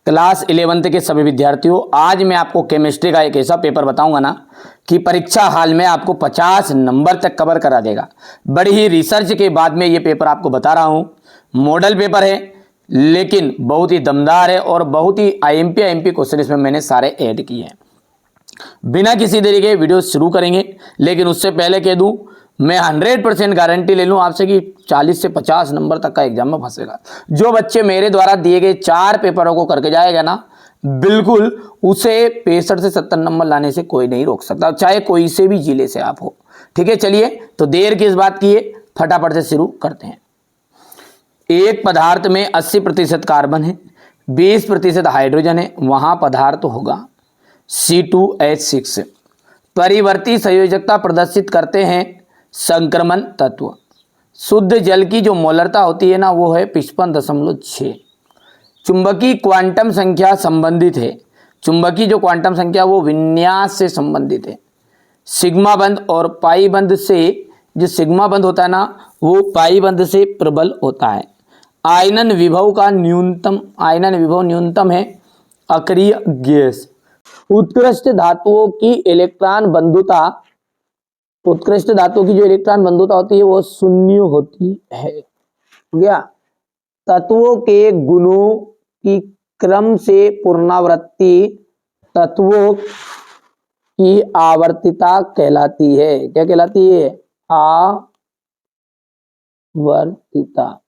Class 11th के सभी विद्यार्थियों, आज मैं आपको केमिस्ट्री का एक ऐसा पेपर बताऊंगा ना कि परीक्षा हाल में आपको 50 नंबर तक कवर करा देगा। बड़ी ही रिसर्च के बाद में ये पेपर आपको बता रहा हूँ। मॉडल पेपर है लेकिन बहुत ही दमदार है और बहुत ही आईएमपी क्वेश्चन इसमें मैंने सारे ऐड किए हैं। बिना किसी देरी के वीडियो शुरू करेंगे, लेकिन उससे पहले कह दूं मैं 100% गारंटी ले लूं आपसे कि 40 से 50 नंबर तक का एग्जाम में फंसेगा। जो बच्चे मेरे द्वारा दिए गए 4 पेपरों को करके जाएगा ना, बिल्कुल उसे 65 से 70 नंबर लाने से कोई नहीं रोक सकता, चाहे कोई से भी जिले से आप हो। ठीक है, चलिए तो देर किस बात की है, फटाफट से शुरू करते हैं। एक पदार्थ में 80% कार्बन है, 20% हाइड्रोजन है, वहां पदार्थ होगा C2H6। परिवर्ती संयोजकता प्रदर्शित करते हैं संक्रमण तत्व। शुद्ध जल की जो मोलरता होती है ना, वो है 55.6। चुंबकीय क्वांटम संख्या संबंधित है। चुंबकीय जो क्वांटम संख्या वो विन्यास से संबंधित है। सिग्मा बंध और पाई बंध से, जो सिग्मा बंध होता है ना, वो पाई बंध से प्रबल होता है। आयनन विभव का न्यूनतम, आयनन विभव न्यूनतम है। अक्रिय गैस। उत्कृष्ट धातुओं की इलेक्ट्रॉन बंधुता, उत्कृष्ट धातुओं की जो इलेक्ट्रॉन बंधुता होती है वो शून्य होती है। क्या तत्वों के गुणों की क्रम से पुनरावृत्ति तत्वों की आवर्तिता कहलाती है। क्या कहलाती है? आवर्तिता।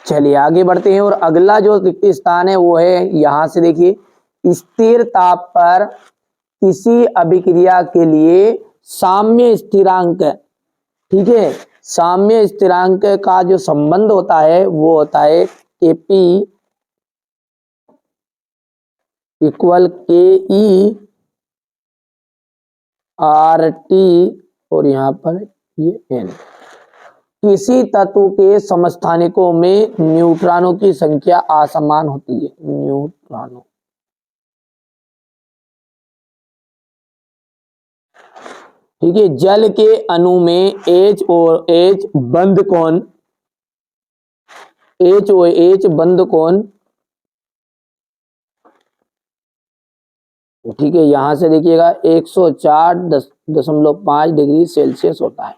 चलिए आगे बढ़ते हैं और अगला जो रिक्त स्थान है वो है, यहां से देखिए, स्थिर ताप पर किसी अभिक्रिया के लिए साम्य स्थिरांक। ठीक है, साम्य स्थिरांक का जो संबंध होता है वो होता है Kp इक्वल Ke RT और यहाँ पर ये N। किसी तत्व के समस्थानिकों में न्यूट्रॉनों की संख्या असमान होती है। न्यूट्रॉनों, ठीक है। जल के अणु में H और H बंध कोण, H और H बंध कोण, ठीक है, यहां से देखिएगा 104.5 डिग्री सेल्सियस होता है।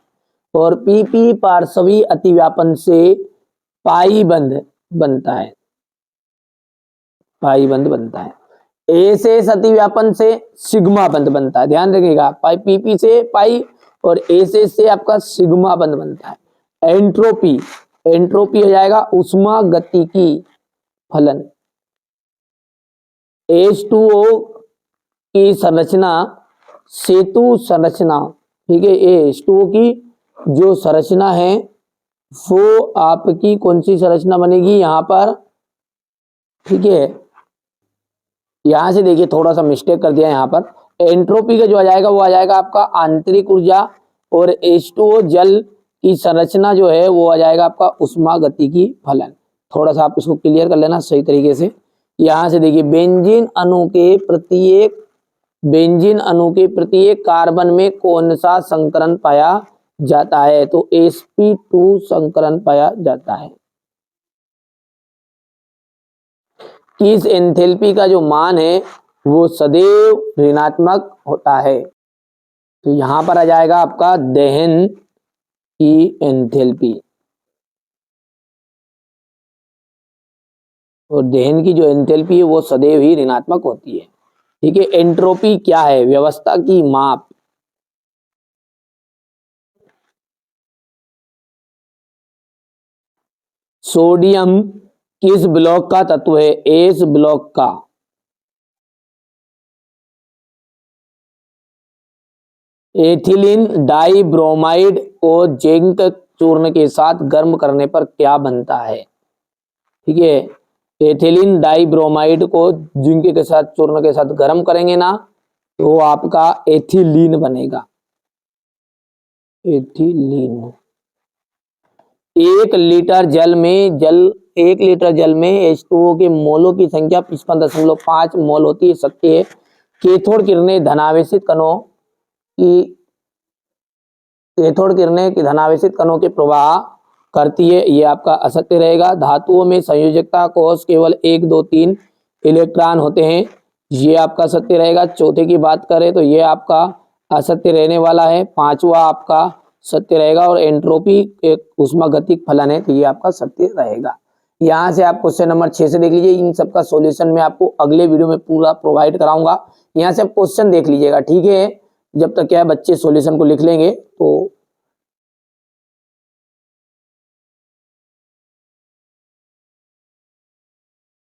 और PP पार्श्वी अतिव्यापन से पाई बंध बनता है, पाई बंध बनता है। ए से अतिव्यापन से सिग्मा बंध बनता है। ध्यान रखिएगा, पाई PP से पाई और ए से आपका सिग्मा बंध बनता है। एंट्रोपी, एंट्रोपी हो जाएगा उष्मा गतिकी फलन। H2O की संरचना सेतु संरचना, ठीक है। H2O की जो संरचना है वो आपकी कौन सी संरचना बनेगी यहां पर, ठीक है। यहां से देखिए थोड़ा सा मिस्टेक कर दिया, यहां पर एंट्रोपी का जो आ जाएगा वो आ जाएगा आपका आंतरिक ऊर्जा, और H2O जल की संरचना जो है वो आ जाएगा आपका उष्मागतिकी फलन। थोड़ा सा आप इसको क्लियर कर लेना सही तरीके से। यहां से देखिए बेंजीन अणु के प्रत्येक, बेंजीन अणु के प्रत्येक कार्बन में कौन सा संकरण पाया जाता है? तो sp2 संकरण पाया जाता है। इस एंथैल्पी का जो मान है वो सदैव ऋणात्मक होता है। तो यहां पर आ जाएगा आपका दहन की एंथैल्पी, और दहन की जो एंथैल्पी है वो सदैव ही ऋणात्मक होती है। ठीक है। एंट्रोपी क्या है? व्यवस्था की माप। सोडियम किस ब्लॉक का तत्व है? एस ब्लॉक का। एथिलीन डाइब्रोमाइड को जिंक चूर्ण के साथ गर्म करने पर क्या बनता है? ठीक है, एथिलीन डाइब्रोमाइड को जिंक के साथ, चूर्ण के साथ गर्म करेंगे ना तो आपका एथिलीन बनेगा, एथिलीन। 1 लीटर जल में, एक लीटर जल में H2O के मोलों की संख्या 55.5 मोल होती है। सत्य है। कैथोड किरणें धनावेशित कणों की, कैथोड किरणें की धनावेशित कणों के प्रवाह करती है, ये आपका असत्य रहेगा। धातुओं में संयोजकता कोष केवल 1 2 3 इलेक्ट्रॉन होते हैं, ये आपका सत्य रहेगा। चौथे की बात करें तो ये आपका असत्य रहने वाला है। पांचवा आपका सत्य रहेगा। और एंट्रोपी एक उष्मागतिक फलन है, तो ये आपका सत्य रहेगा। यहाँ से आप क्वेश्चन नंबर 6 से देख लीजिए। इन सबका सॉल्यूशन मैं आपको अगले वीडियो में पूरा प्रोवाइड कराऊंगा। यहाँ से आप क्वेश्चन देख लीजिएगा, ठीक है। जब तक क्या है बच्चे सॉल्यूशन को लिख लेंगे तो